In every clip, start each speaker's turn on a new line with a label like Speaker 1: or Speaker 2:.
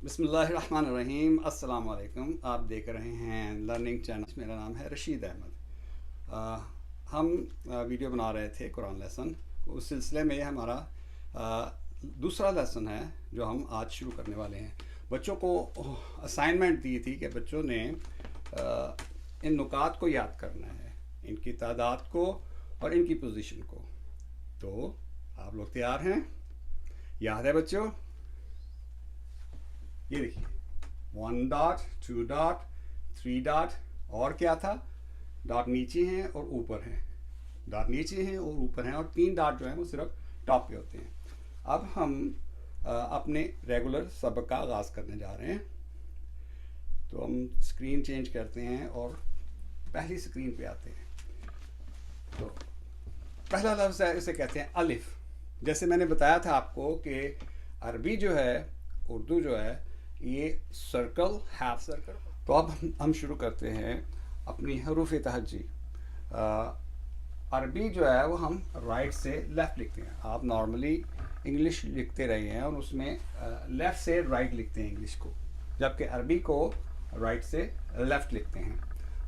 Speaker 1: बिस्मिल्लाहिर्रहमानिर्रहीम। अस्सलाम वालेकुम। आप देख रहे हैं लर्निंग चैनल। मेरा नाम है रशीद अहमद। हम वीडियो बना रहे थे कुरान लेसन। उस सिलसिले में हमारा दूसरा लेसन है जो हम आज शुरू करने वाले हैं। बच्चों को असाइनमेंट दी थी कि बच्चों ने इन नुकात को याद करना है, इनकी तादाद को और इनकी पोजीशन को। तो आप लोग तैयार हैं? याद है बच्चों? ये देखिए, 1 डॉट, 2 डॉट, 3 डॉट, और क्या था? डॉट नीचे हैं और ऊपर हैं, डॉट नीचे हैं और ऊपर हैं, और 3 डॉट जो हैं वो सिर्फ टॉप पे होते हैं। अब हम अपने रेगुलर सबक का आगाज़ करने जा रहे हैं। तो हम स्क्रीन चेंज करते हैं और पहली स्क्रीन पे आते हैं। तो पहला लफ्ज़ है, इसे कहते हैं अलिफ। जैसे मैंने बताया था आपको कि अरबी जो है, उर्दू जो है, ये सर्कल, हाफ सर्कल। तो अब हम शुरू करते हैं अपनी हरूफ तहज्जी। अरबी जो है वो हम राइट से लेफ़्ट लिखते हैं। आप नॉर्मली इंग्लिश लिखते रहे हैं और उसमें लेफ़्ट से राइट लिखते हैं इंग्लिश को, जबकि अरबी को राइट से लेफ़्ट लिखते हैं।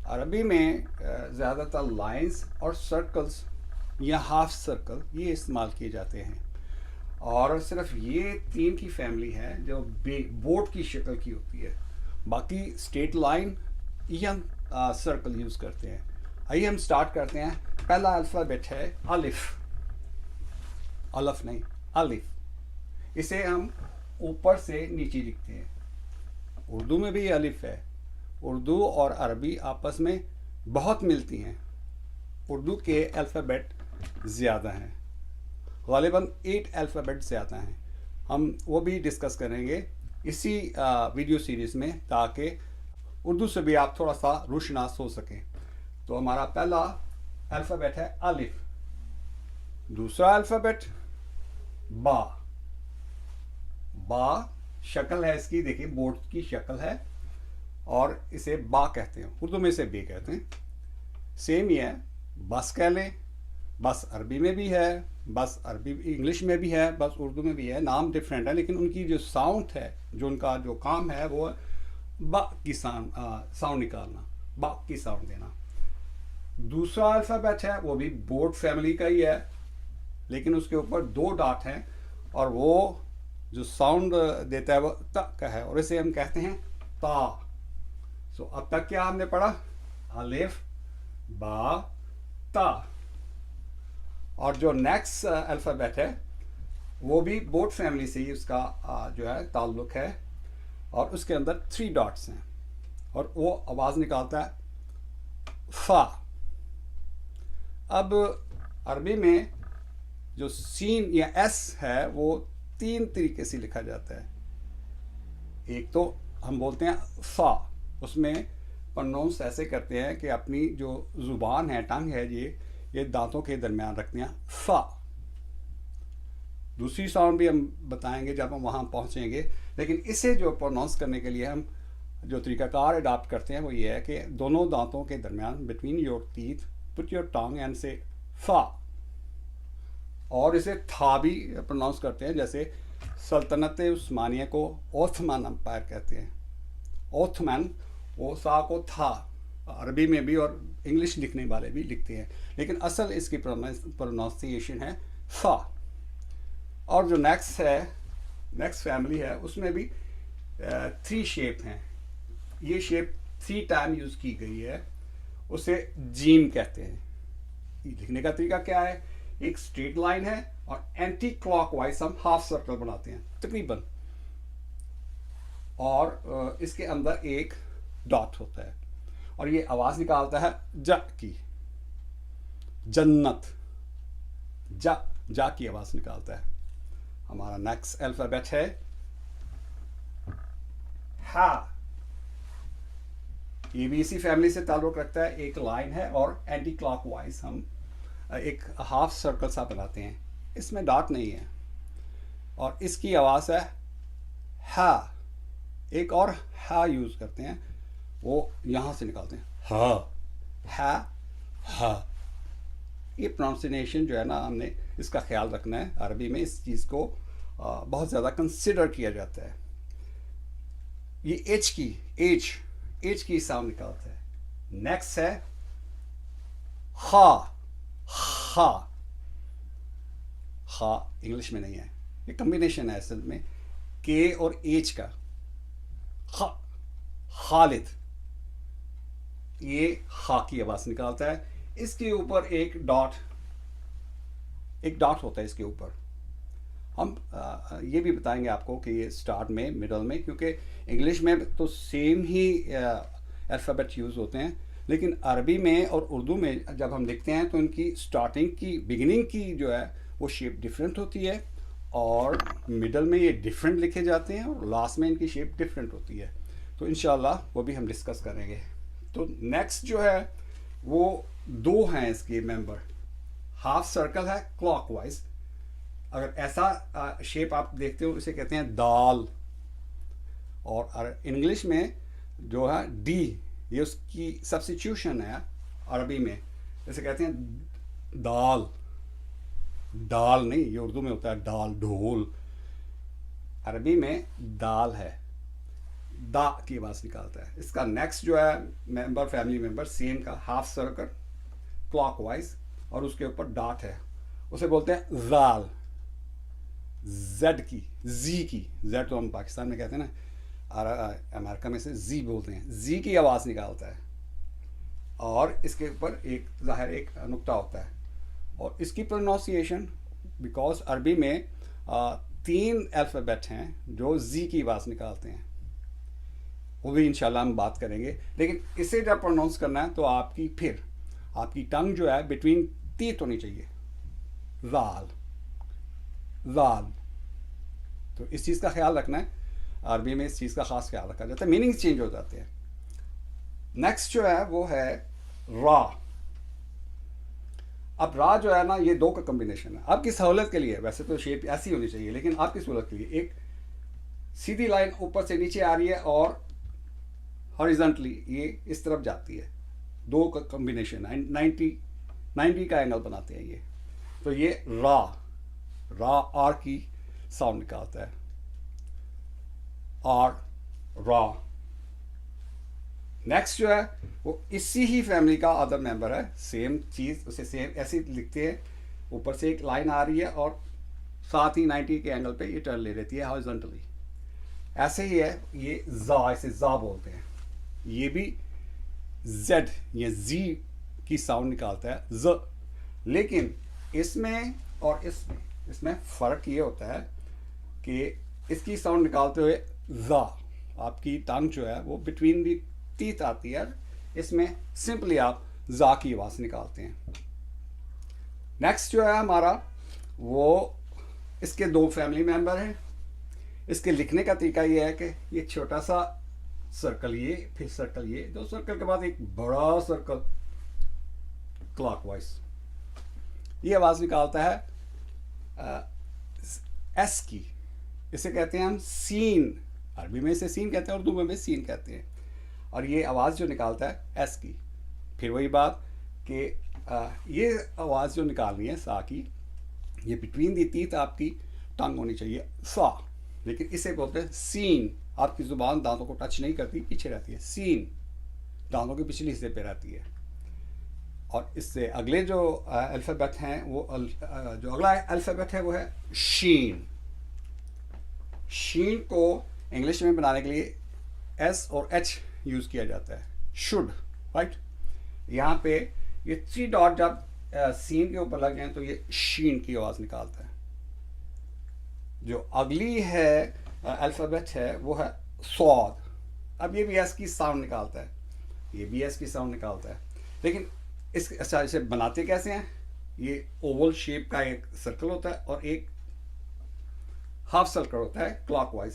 Speaker 1: अरबी में ज़्यादातर लाइंस और सर्कल्स या हाफ सर्कल ये इस्तेमाल किए जाते हैं, और सिर्फ ये 3 की फैमिली है जो बोर्ड की शक्ल की होती है। बाकी स्ट्रेट लाइन या सर्कल यूज़ करते हैं। आइए हम स्टार्ट करते हैं। पहला अल्फ़ाबेट है अलिफ। अलफ नहीं, अलिफ। इसे हम ऊपर से नीचे लिखते हैं। उर्दू में भी अलिफ है। उर्दू और अरबी आपस में बहुत मिलती हैं। उर्दू के अल्फ़ाबेट ज़्यादा हैं, ग़ालिबन 8 अल्फ़ाबेट ज़्यादा हैं। हम वो भी डिस्कस करेंगे इसी वीडियो सीरीज़ में, ताकि उर्दू से भी आप थोड़ा सा रुशनास हो सकें। तो हमारा पहला अल्फ़ाबेट है अलिफ। दूसरा अल्फ़ाबेट बा। बा शक्ल है इसकी, देखिए बोर्ड की शक्ल है, और इसे बा कहते हैं। उर्दू में इसे बे कहते हैं। सेम ही है, बस कह लें। बस अरबी में भी है, बस अरबी इंग्लिश में भी है, बस उर्दू में भी है। नाम डिफरेंट है, लेकिन उनकी जो साउंड है, जो उनका जो काम है, वो बा की साउंड निकालना, बा की साउंड देना। दूसरा अल्फ़ाबेट है, वो भी बोर्ड फैमिली का ही है, लेकिन उसके ऊपर 2 डॉट हैं, और वो जो साउंड देता है वो त का है, और इसे हम कहते हैं ता। सो अब तक क्या हमने पढ़ा? अलिफ, बा, ता। और जो नेक्स्ट अल्फ़ाबेट है वो भी बोर्ड फैमिली से ही उसका जो है ताल्लुक़ है, और उसके अंदर 3 डॉट्स हैं, और वो आवाज़ निकालता है फ़ा। अब अरबी में जो सीन या एस है वो 3 तरीके से लिखा जाता है। एक तो हम बोलते हैं फ़ा, उसमें प्रोनाउंस ऐसे करते हैं कि अपनी जो ज़ुबान है, टंग है, ये दांतों के दरमियान रखते हैं, फ़ा। दूसरी साउंड भी हम बताएंगे जब हम वहाँ पहुँचेंगे, लेकिन इसे जो प्रोनाउंस करने के लिए हम जो तरीक़ाकार अडॉप्ट करते हैं वो ये है कि दोनों दांतों के दरमियान, between your teeth, put your tongue and से फ़ा। और इसे था भी प्रोनाउंस करते हैं, जैसे सल्तनत उस्मानिया को ओथमन अम्पायर कहते हैं। ओथमन, वो सा को था अरबी में भी, और इंग्लिश लिखने वाले भी लिखते हैं, लेकिन असल इसकी प्रोनाउंसिएशन है फ़ा। और जो नेक्स्ट फैमिली है, उसमें भी 3 शेप हैं। ये शेप 3 टाइम यूज़ की गई है, उसे जीम कहते हैं। लिखने का तरीका क्या है? एक स्ट्रेट लाइन है, और एंटी क्लॉकवाइज हम हाफ सर्कल बनाते हैं तकरीबन, और इसके अंदर एक डॉट होता है, और ये आवाज़ निकालता है जा की। जन्नत, जा की आवाज़ निकालता है। हमारा नेक्स्ट अल्फ़ाबेट है हा। ये भी इसी फैमिली से ताल्लुक़ रखता है। एक लाइन है, और एंटी क्लॉकवाइज हम एक हाफ सर्कल सा बनाते हैं। इसमें डॉट नहीं है, और इसकी आवाज़ है हा। एक और हा यूज़ करते हैं, वो यहाँ से निकालते हैं हा। ये प्रोनाउंसिएशन जो है ना, हमने इसका ख्याल रखना है। अरबी में इस चीज़ को बहुत ज़्यादा कंसिडर किया जाता है। ये एच की साउंड निकालता है। नेक्स्ट है हा, हा, हा इंग्लिश में नहीं है, ये कॉम्बिनेशन है असल में के और एच का। हा, खालिद, ये हा की आवाज निकालता है। इसके ऊपर एक डॉट होता है इसके ऊपर। हम ये भी बताएंगे आपको कि ये स्टार्ट में, मिडल में, क्योंकि इंग्लिश में तो सेम ही अल्फ़ाबेट यूज़ होते हैं, लेकिन अरबी में और उर्दू में जब हम लिखते हैं तो इनकी स्टार्टिंग की, बिगिनिंग की जो है वो शेप डिफरेंट होती है, और मिडल में ये डिफरेंट लिखे जाते हैं, और लास्ट में इनकी शेप डिफरेंट होती है। तो इंशाल्लाह वो भी हम डिस्कस करेंगे। तो नेक्स्ट जो है वो दो हैं इसके मेंबर। हाफ सर्कल है क्लॉकवाइज, अगर ऐसा शेप आप देखते हो इसे कहते हैं दाल, और इंग्लिश में जो है डी, ये उसकी सब्स्टिट्यूशन है अरबी में, इसे कहते हैं दाल। दाल नहीं, ये उर्दू में होता है दाल, ढोल, अरबी में दाल है, दा की आवाज निकालता है। इसका नेक्स्ट जो है मेंबर, फैमिली मेंबर सेम का, हाफ सर्कल क्लॉकवाइज, और उसके ऊपर डॉट है, उसे बोलते हैं जाल। जेड की, जी की, जेड तो हम पाकिस्तान में कहते हैं ना, और अमेरिका में से जी बोलते हैं, जी की आवाज़ निकालता है, और इसके ऊपर एक ज़ाहिर एक नुक्ता होता है। और इसकी प्रोनाउंसिएशन, बिकॉज अरबी में 3 अल्फ़ाबेट हैं जो जी की आवाज़ निकालते हैं, वो भी इंशाल्लाह हम बात करेंगे। लेकिन इसे जब प्रोनाउंस करना है तो आपकी टंग जो है बिटवीन टीथ होनी चाहिए, जाल, जाल। तो इस चीज़ का ख्याल रखना है, अरबी में इस चीज़ का ख़ास ख्याल रखा जाता है, मीनिंग चेंज हो जाते हैं। नेक्स्ट जो है वो है रा। अब रा जो है ना, ये दो का कॉम्बिनेशन है। आपकी सहूलत के लिए, वैसे तो शेप ऐसी होनी चाहिए, लेकिन आपकी सहूलत के लिए एक सीधी लाइन ऊपर से नीचे आ रही है और हॉरिजॉन्टली ये इस तरफ जाती है, दो का कॉम्बिनेशन है, 90 का एंगल बनाते हैं ये। तो ये रा आर की साउंड निकालता है, आर, रा। नेक्स्ट जो है वो इसी ही फैमिली का अदर मेंबर है, सेम चीज़, उसे सेम ऐसे लिखते हैं, ऊपर से एक लाइन आ रही है और साथ ही 90 के एंगल पे ये टर्न ले लेती है हॉरिजॉन्टली। ऐसे ही है ये जा, इसे जा बोलते हैं, ये भी जेड, ये जी की साउंड निकालता है, ज। लेकिन इसमें और इसमें फ़र्क ये होता है कि इसकी साउंड निकालते हुए जा, आपकी टंग जो है वो बिटवीन दी टीथ आती है, इसमें सिंपली आप जा की आवाज़ निकालते हैं। नेक्स्ट जो है हमारा वो, इसके दो फैमिली मेंबर हैं। इसके लिखने का तरीका ये है कि ये छोटा सा सर्कल, ये फिर सर्कल, ये दो सर्कल के बाद एक बड़ा सर्कल क्लॉकवाइज, ये आवाज़ निकालता है एस की। इसे कहते हैं हम सीन, अरबी में इसे सीन कहते हैं, उर्दू में भी सीन कहते हैं। और ये आवाज़ जो निकालता है एस की। फिर वही बात कि ये आवाज़ जो निकालनी है सा की, ये बिटवीन दी टीथ आपकी टंग होनी चाहिए, सा। लेकिन इसे बोलते हैं सीन, आपकी ज़ुबान दांतों को टच नहीं करती, पीछे रहती है, सीन दांतों के पिछले हिस्से पे रहती है। और इससे अगले जो अल्फ़ाबेट हैं वो जो अगला अल्फ़ाबेट है वो है शीन। शीन को इंग्लिश में बनाने के लिए एस और एच यूज़ किया जाता है, शुड, राइट। यहाँ पे ये 3 डॉट जब सीन के ऊपर लग जाए तो ये शीन की आवाज़ निकालता है। जो अगली है अल्फ़ाबेट है वो है सौद। अब ये भी एस की साउंड निकालता है, ये भी एस की साउंड निकालता है, लेकिन अच्छा इसे बनाते कैसे हैं? ये ओवल शेप का एक सर्कल होता है और एक हाफ सर्कल होता है क्लॉकवाइज।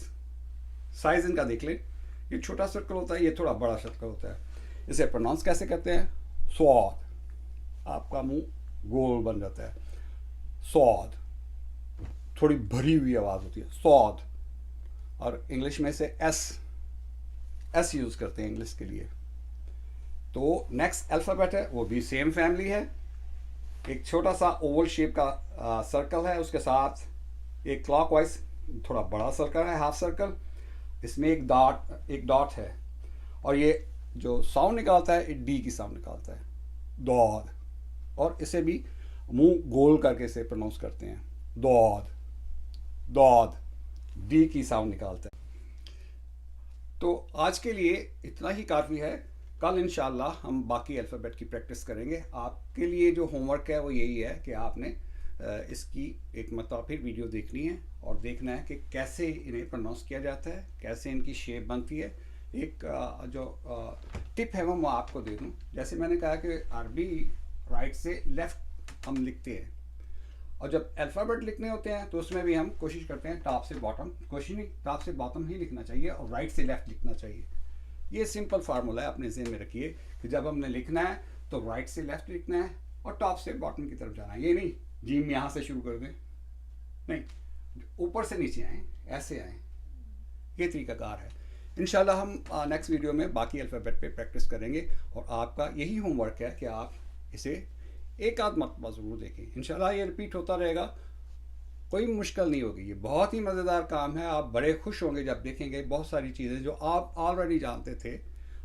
Speaker 1: साइज इनका देख लें, ये छोटा सर्कल होता है, ये थोड़ा बड़ा सर्कल होता है। इसे प्रोनाउंस कैसे करते हैं? सौद, आपका मुंह गोल बन जाता है, सौद, थोड़ी भरी हुई आवाज़ होती है, सौद। और इंग्लिश में से एस यूज़ करते हैं इंग्लिश के लिए। तो नेक्स्ट अल्फ़ाबेट है वो भी सेम फैमिली है, एक छोटा सा ओवल शेप का सर्कल है, उसके साथ एक क्लॉकवाइज थोड़ा बड़ा सर्कल है, हाफ सर्कल, इसमें एक डॉट है, और ये जो साउंड निकालता है ये डी की साउंड निकालता है, दौद। और इसे भी मुंह गोल करके इसे प्रोनाउंस करते हैं, दौद दौद, डी की साउंड निकालता है। तो आज के लिए इतना ही काफ़ी है। कल इंशाल्लाह हम बाकी अल्फ़ाबेट की प्रैक्टिस करेंगे। आपके लिए जो होमवर्क है वो यही है कि आपने इसकी एक मतलब फिर वीडियो देखनी है और देखना है कि कैसे इन्हें प्रोनाउंस किया जाता है, कैसे इनकी शेप बनती है। एक जो टिप है वो मैं आपको दे दूँ। जैसे मैंने कहा कि अरबी राइट से लेफ़्ट हम लिखते हैं, और जब अल्फ़ाबेट लिखने होते हैं तो उसमें भी हम कोशिश करते हैं टॉप से बॉटम, कोशिश नहीं टॉप से बॉटम ही लिखना चाहिए और राइट से लेफ़्ट लिखना चाहिए। ये सिंपल फार्मूला है, अपने ज़हन में रखिए कि जब हमने लिखना है तो राइट से लेफ़्ट लिखना है और टॉप से बॉटम की तरफ जाना है। ये नहीं जीम यहाँ से शुरू कर दें, नहीं, ऊपर से नीचे आएँ, ऐसे आएँ, ये तरीकाकार है। इंशाल्लाह हम नेक्स्ट वीडियो में बाकी अल्फ़ाबेट पे प्रैक्टिस करेंगे, और आपका यही होमवर्क है कि आप इसे एक आध मरतबा ज़रूर देखें। इंशाल्लाह ये रिपीट होता रहेगा, कोई मुश्किल नहीं होगी। ये बहुत ही मज़ेदार काम है, आप बड़े खुश होंगे जब देखेंगे बहुत सारी चीज़ें जो आप ऑलरेडी जानते थे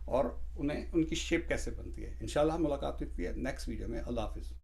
Speaker 1: और उन्हें उनकी शेप कैसे बनती है। इंशाल्लाह मुलाकात होती है नेक्स्ट वीडियो में। अल्लाह हाफ़िज़।